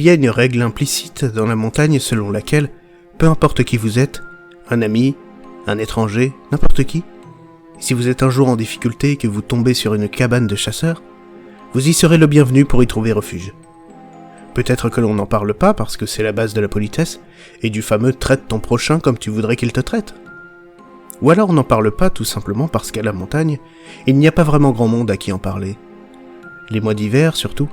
y a une règle implicite dans la montagne selon laquelle, peu importe qui vous êtes, un ami, un étranger, n'importe qui, si vous êtes un jour en difficulté et que vous tombez sur une cabane de chasseurs, vous y serez le bienvenu pour y trouver refuge. Peut-être que l'on n'en parle pas parce que c'est la base de la politesse et du fameux « traite ton prochain comme tu voudrais qu'il te traite ». Ou alors on n'en parle pas tout simplement parce qu'à la montagne, il n'y a pas vraiment grand monde à qui en parler. Les mois d'hiver surtout.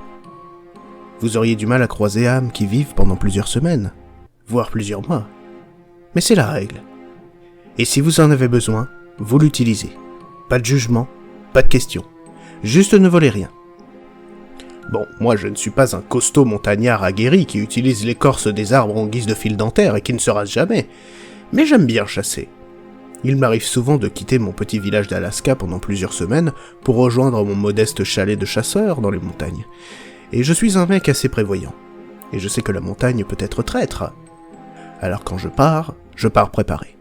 Vous auriez du mal à croiser âmes qui vivent pendant plusieurs semaines, voire plusieurs mois. Mais c'est la règle. Et si vous en avez besoin, vous l'utilisez. Pas de jugement, pas de questions. Juste ne volez rien. Bon, moi je ne suis pas un costaud montagnard aguerri qui utilise l'écorce des arbres en guise de fil dentaire et qui ne se rase jamais, mais j'aime bien chasser. Il m'arrive souvent de quitter mon petit village d'Alaska pendant plusieurs semaines pour rejoindre mon modeste chalet de chasseur dans les montagnes. Et je suis un mec assez prévoyant. Et je sais que la montagne peut être traître. Alors quand je pars préparé.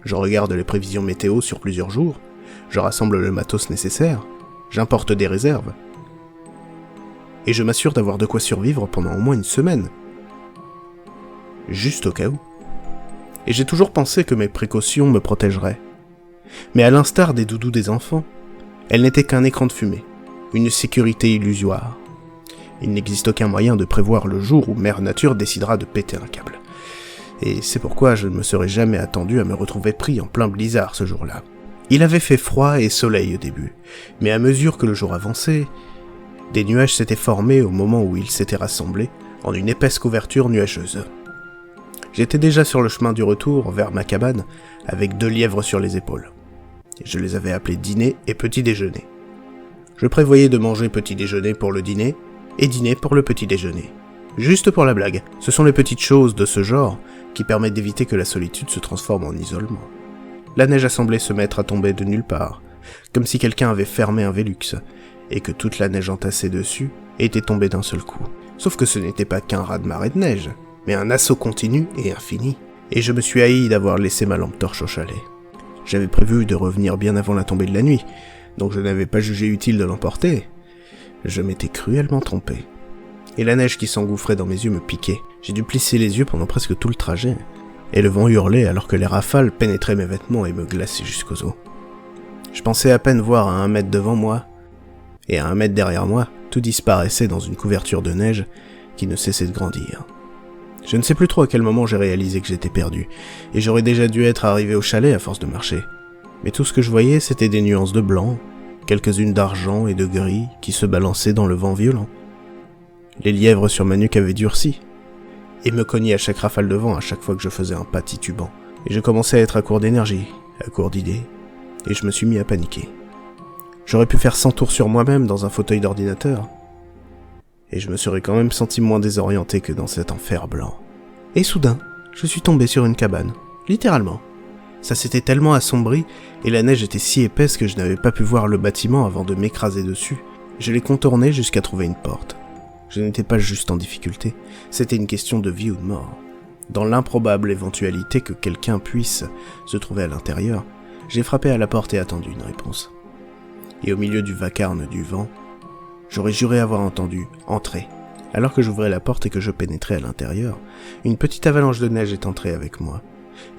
Je regarde les prévisions météo sur plusieurs jours, je rassemble le matos nécessaire, j'importe des réserves. Et je m'assure d'avoir de quoi survivre pendant au moins une semaine. Juste au cas où. Et j'ai toujours pensé que mes précautions me protégeraient. Mais à l'instar des doudous des enfants, elles n'étaient qu'un écran de fumée, une sécurité illusoire. Il n'existe aucun moyen de prévoir le jour où Mère Nature décidera de péter un câble. Et c'est pourquoi je ne me serais jamais attendu à me retrouver pris en plein blizzard ce jour-là. Il avait fait froid et soleil au début, mais à mesure que le jour avançait, des nuages s'étaient formés au moment où ils s'étaient rassemblés en une épaisse couverture nuageuse. J'étais déjà sur le chemin du retour vers ma cabane avec 2 lièvres sur les épaules. Je les avais appelés dîner et petit déjeuner. Je prévoyais de manger petit déjeuner pour le dîner et dîner pour le petit déjeuner. Juste pour la blague, ce sont les petites choses de ce genre qui permettent d'éviter que la solitude se transforme en isolement. La neige a semblé se mettre à tomber de nulle part, comme si quelqu'un avait fermé un Velux, et que toute la neige entassée dessus était tombée d'un seul coup. Sauf que ce n'était pas qu'un raz-de-marée de neige, mais un assaut continu et infini, et je me suis haï d'avoir laissé ma lampe torche au chalet. J'avais prévu de revenir bien avant la tombée de la nuit, donc je n'avais pas jugé utile de l'emporter. Je m'étais cruellement trompé. Et la neige qui s'engouffrait dans mes yeux me piquait. J'ai dû plisser les yeux pendant presque tout le trajet, et le vent hurlait alors que les rafales pénétraient mes vêtements et me glaçaient jusqu'aux os. Je pensais à peine voir à 1 mètre devant moi, et à 1 mètre derrière moi, tout disparaissait dans une couverture de neige qui ne cessait de grandir. Je ne sais plus trop à quel moment j'ai réalisé que j'étais perdu, et j'aurais déjà dû être arrivé au chalet à force de marcher. Mais tout ce que je voyais, c'était des nuances de blanc, quelques-unes d'argent et de gris qui se balançaient dans le vent violent. Les lièvres sur ma nuque avaient durci, et me cognaient à chaque rafale de vent à chaque fois que je faisais un pas titubant. Et je commençais à être à court d'énergie, à court d'idées, et je me suis mis à paniquer. J'aurais pu faire 100 tours sur moi-même dans un fauteuil d'ordinateur, et je me serais quand même senti moins désorienté que dans cet enfer blanc. Et soudain, je suis tombé sur une cabane, littéralement. Ça s'était tellement assombri, et la neige était si épaisse que je n'avais pas pu voir le bâtiment avant de m'écraser dessus. Je l'ai contourné jusqu'à trouver une porte. Je n'étais pas juste en difficulté, c'était une question de vie ou de mort. Dans l'improbable éventualité que quelqu'un puisse se trouver à l'intérieur, j'ai frappé à la porte et attendu une réponse. Et au milieu du vacarme du vent, j'aurais juré avoir entendu « entrer ». Alors que j'ouvrais la porte et que je pénétrais à l'intérieur, une petite avalanche de neige est entrée avec moi.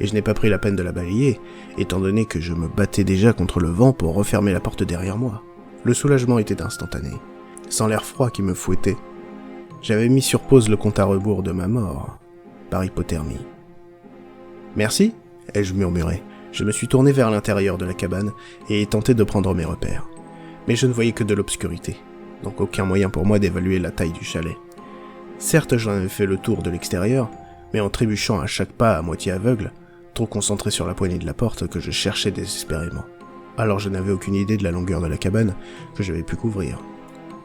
Et je n'ai pas pris la peine de la balayer, étant donné que je me battais déjà contre le vent pour refermer la porte derrière moi. Le soulagement était instantané, sans l'air froid qui me fouettait. J'avais mis sur pause le compte à rebours de ma mort, par hypothermie. « Merci » ai-je murmuré. Je me suis tourné vers l'intérieur de la cabane et ai tenté de prendre mes repères. Mais je ne voyais que de l'obscurité, donc aucun moyen pour moi d'évaluer la taille du chalet. Certes, j'en avais fait le tour de l'extérieur, mais en trébuchant à chaque pas à moitié aveugle, trop concentré sur la poignée de la porte que je cherchais désespérément. Alors je n'avais aucune idée de la longueur de la cabane que j'avais pu couvrir.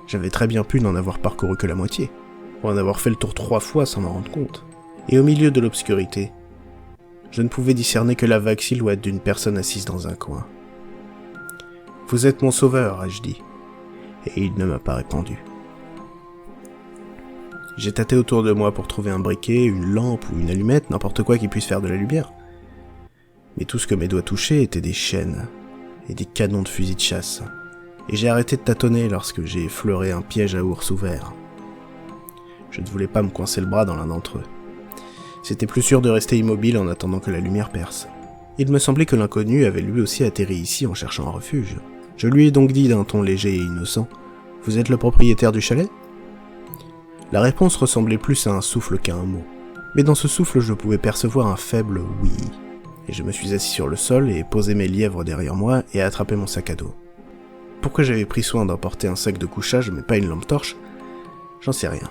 J'avais très bien pu n'en avoir parcouru que la moitié, ou en avoir fait le tour 3 fois sans m'en rendre compte. Et au milieu de l'obscurité, je ne pouvais discerner que la vague silhouette d'une personne assise dans un coin. « Vous êtes mon sauveur », ai-je dit, et il ne m'a pas répondu. J'ai tâté autour de moi pour trouver un briquet, une lampe ou une allumette, n'importe quoi qui puisse faire de la lumière. Mais tout ce que mes doigts touchaient étaient des chaînes et des canons de fusil de chasse, et j'ai arrêté de tâtonner lorsque j'ai effleuré un piège à ours ouvert. Je ne voulais pas me coincer le bras dans l'un d'entre eux. C'était plus sûr de rester immobile en attendant que la lumière perce. Il me semblait que l'inconnu avait lui aussi atterri ici en cherchant un refuge. Je lui ai donc dit d'un ton léger et innocent « Vous êtes le propriétaire du chalet ?» La réponse ressemblait plus à un souffle qu'à un mot. Mais dans ce souffle, je pouvais percevoir un faible « oui ». Et je me suis assis sur le sol et posé mes lièvres derrière moi et attrapé mon sac à dos. Pourquoi j'avais pris soin d'emporter un sac de couchage mais pas une lampe torche ? J'en sais rien.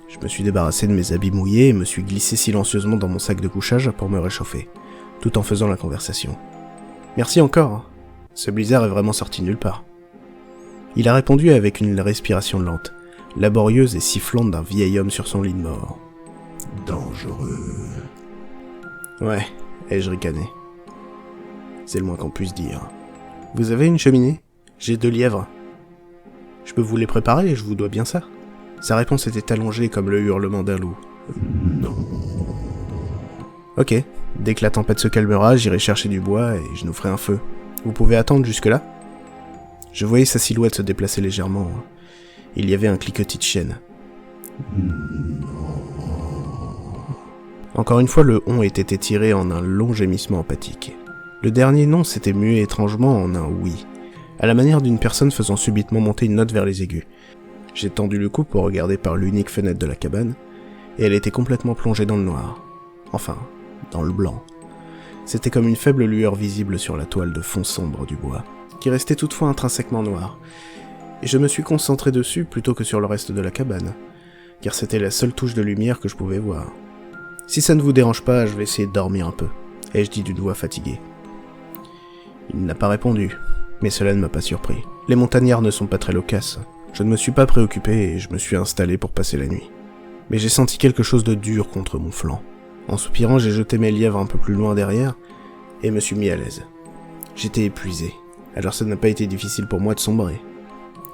Je me suis débarrassé de mes habits mouillés et me suis glissé silencieusement dans mon sac de couchage pour me réchauffer, tout en faisant la conversation. « Merci encore, ce blizzard est vraiment sorti nulle part. » Il a répondu avec une respiration lente, laborieuse et sifflante d'un vieil homme sur son lit de mort. « Dangereux. » Ouais, ai-je ricané. C'est le moins qu'on puisse dire. « Vous avez une cheminée ? J'ai 2 lièvres. Je peux vous les préparer, je vous dois bien ça. » Sa réponse était allongée comme le hurlement d'un loup. « Non. » Ok, dès que la tempête se calmera, j'irai chercher du bois et je nous ferai un feu. Vous pouvez attendre jusque-là ? Je voyais sa silhouette se déplacer légèrement. Il y avait un cliquetis de chaîne. Encore une fois, le « on » était étiré en un long gémissement empathique. Le dernier « non » s'était mué étrangement en un « oui », à la manière d'une personne faisant subitement monter une note vers les aigus. J'ai tendu le cou pour regarder par l'unique fenêtre de la cabane, et elle était complètement plongée dans le noir. Enfin, dans le blanc. C'était comme une faible lueur visible sur la toile de fond sombre du bois, qui restait toutefois intrinsèquement noire, et je me suis concentré dessus plutôt que sur le reste de la cabane, car c'était la seule touche de lumière que je pouvais voir. Si ça ne vous dérange pas, je vais essayer de dormir un peu, ai-je dit d'une voix fatiguée. Il n'a pas répondu, mais cela ne m'a pas surpris. Les montagnards ne sont pas très loquaces. Je ne me suis pas préoccupé et je me suis installé pour passer la nuit. Mais j'ai senti quelque chose de dur contre mon flanc. En soupirant, j'ai jeté mes lièvres un peu plus loin derrière et me suis mis à l'aise. J'étais épuisé, alors ça n'a pas été difficile pour moi de sombrer.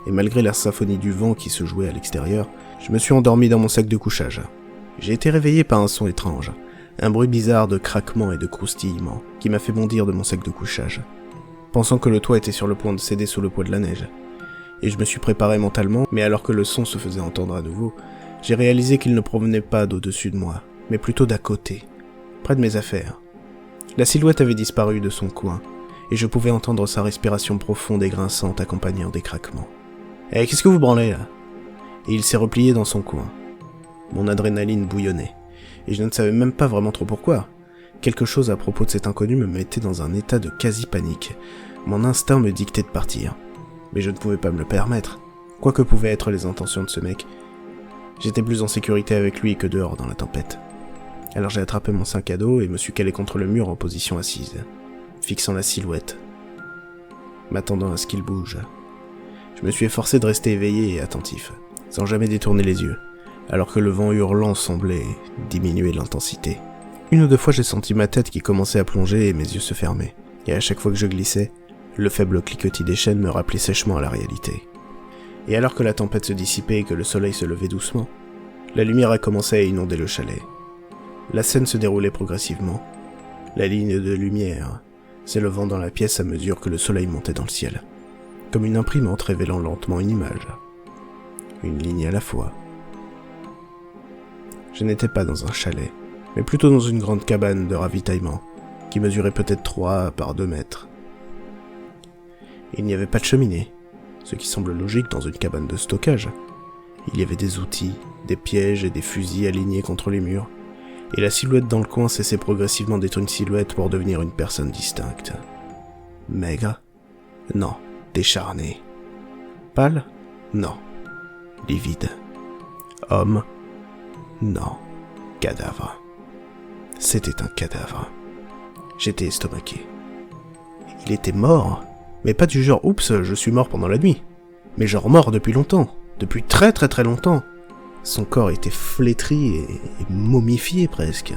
Et malgré la symphonie du vent qui se jouait à l'extérieur, je me suis endormi dans mon sac de couchage. J'ai été réveillé par un son étrange, un bruit bizarre de craquement et de croustillement qui m'a fait bondir de mon sac de couchage, pensant que le toit était sur le point de céder sous le poids de la neige. Et je me suis préparé mentalement, mais alors que le son se faisait entendre à nouveau, j'ai réalisé qu'il ne provenait pas d'au-dessus de moi, mais plutôt d'à côté, près de mes affaires. La silhouette avait disparu de son coin, et je pouvais entendre sa respiration profonde et grinçante accompagnant des craquements. « Eh, qu'est-ce que vous branlez, là ?» Et il s'est replié dans son coin. Mon adrénaline bouillonnait, et je ne savais même pas vraiment trop pourquoi. Quelque chose à propos de cet inconnu me mettait dans un état de quasi-panique. Mon instinct me dictait de partir. Mais je ne pouvais pas me le permettre. Quoi que pouvaient être les intentions de ce mec, j'étais plus en sécurité avec lui que dehors dans la tempête. Alors j'ai attrapé mon sac à dos et me suis calé contre le mur en position assise, fixant la silhouette, m'attendant à ce qu'il bouge. Je me suis efforcé de rester éveillé et attentif, sans jamais détourner les yeux, alors que le vent hurlant semblait diminuer l'intensité. 1 ou 2 fois j'ai senti ma tête qui commençait à plonger et mes yeux se fermaient, et à chaque fois que je glissais, le faible cliquetis des chaînes me rappelait sèchement à la réalité. Et alors que la tempête se dissipait et que le soleil se levait doucement, la lumière a commencé à inonder le chalet. La scène se déroulait progressivement, la ligne de lumière s'élevant dans la pièce à mesure que le soleil montait dans le ciel, comme une imprimante révélant lentement une image, une ligne à la fois. Je n'étais pas dans un chalet, mais plutôt dans une grande cabane de ravitaillement, qui mesurait peut-être 3 par 2 mètres. Il n'y avait pas de cheminée, ce qui semble logique dans une cabane de stockage. Il y avait des outils, des pièges et des fusils alignés contre les murs, et la silhouette dans le coin cessait progressivement d'être une silhouette pour devenir une personne distincte. Maigre ? Non. Décharné. Pâle ? Non. Livide. Homme ? Non. Cadavre. C'était un cadavre. J'étais estomaqué. Il était mort ? Mais pas du genre « Oups, je suis mort pendant la nuit », mais genre mort depuis longtemps, depuis très très très longtemps. Son corps était flétri et momifié presque.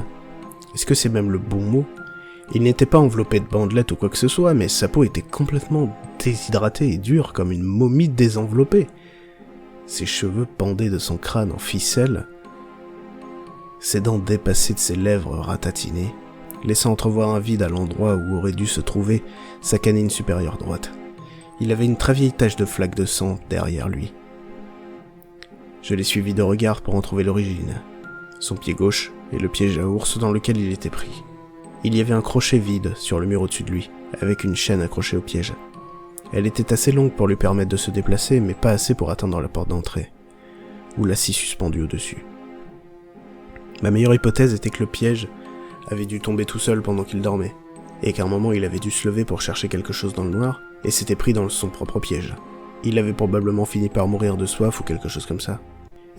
Est-ce que c'est même le bon mot ? Il n'était pas enveloppé de bandelettes ou quoi que ce soit, mais sa peau était complètement déshydratée et dure comme une momie désenveloppée. Ses cheveux pendaient de son crâne en ficelle, ses dents dépassaient de ses lèvres ratatinées, laissant entrevoir un vide à l'endroit où aurait dû se trouver sa canine supérieure droite. Il avait une très vieille tache de flaque de sang derrière lui. Je l'ai suivi de regard pour en trouver l'origine. Son pied gauche et le piège à ours dans lequel il était pris. Il y avait un crochet vide sur le mur au-dessus de lui, avec une chaîne accrochée au piège. Elle était assez longue pour lui permettre de se déplacer, mais pas assez pour atteindre la porte d'entrée, ou la scie suspendue au-dessus. Ma meilleure hypothèse était que le piège avait dû tomber tout seul pendant qu'il dormait, et qu'à un moment il avait dû se lever pour chercher quelque chose dans le noir, et s'était pris dans son propre piège. Il avait probablement fini par mourir de soif ou quelque chose comme ça.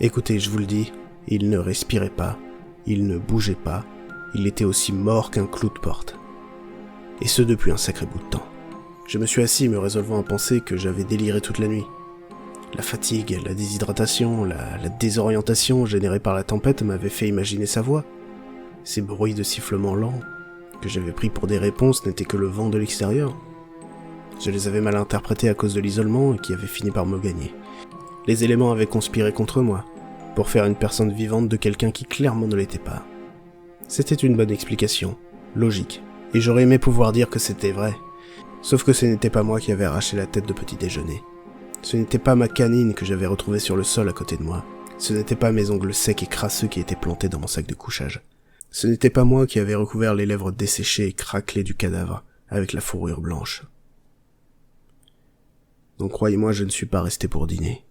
Écoutez, je vous le dis, il ne respirait pas, il ne bougeait pas, il était aussi mort qu'un clou de porte. Et ce depuis un sacré bout de temps. Je me suis assis me résolvant à penser que j'avais déliré toute la nuit. La fatigue, la déshydratation, la désorientation générée par la tempête m'avaient fait imaginer sa voix. Ces bruits de sifflement lents, que j'avais pris pour des réponses, n'étaient que le vent de l'extérieur. Je les avais mal interprétés à cause de l'isolement et qui avait fini par me gagner. Les éléments avaient conspiré contre moi, pour faire une personne vivante de quelqu'un qui clairement ne l'était pas. C'était une bonne explication, logique, et j'aurais aimé pouvoir dire que c'était vrai. Sauf que ce n'était pas moi qui avais arraché la tête de petit déjeuner. Ce n'était pas ma canine que j'avais retrouvée sur le sol à côté de moi. Ce n'était pas mes ongles secs et crasseux qui étaient plantés dans mon sac de couchage. Ce n'était pas moi qui avais recouvert les lèvres desséchées et craquelées du cadavre avec la fourrure blanche. Donc croyez-moi, je ne suis pas resté pour dîner.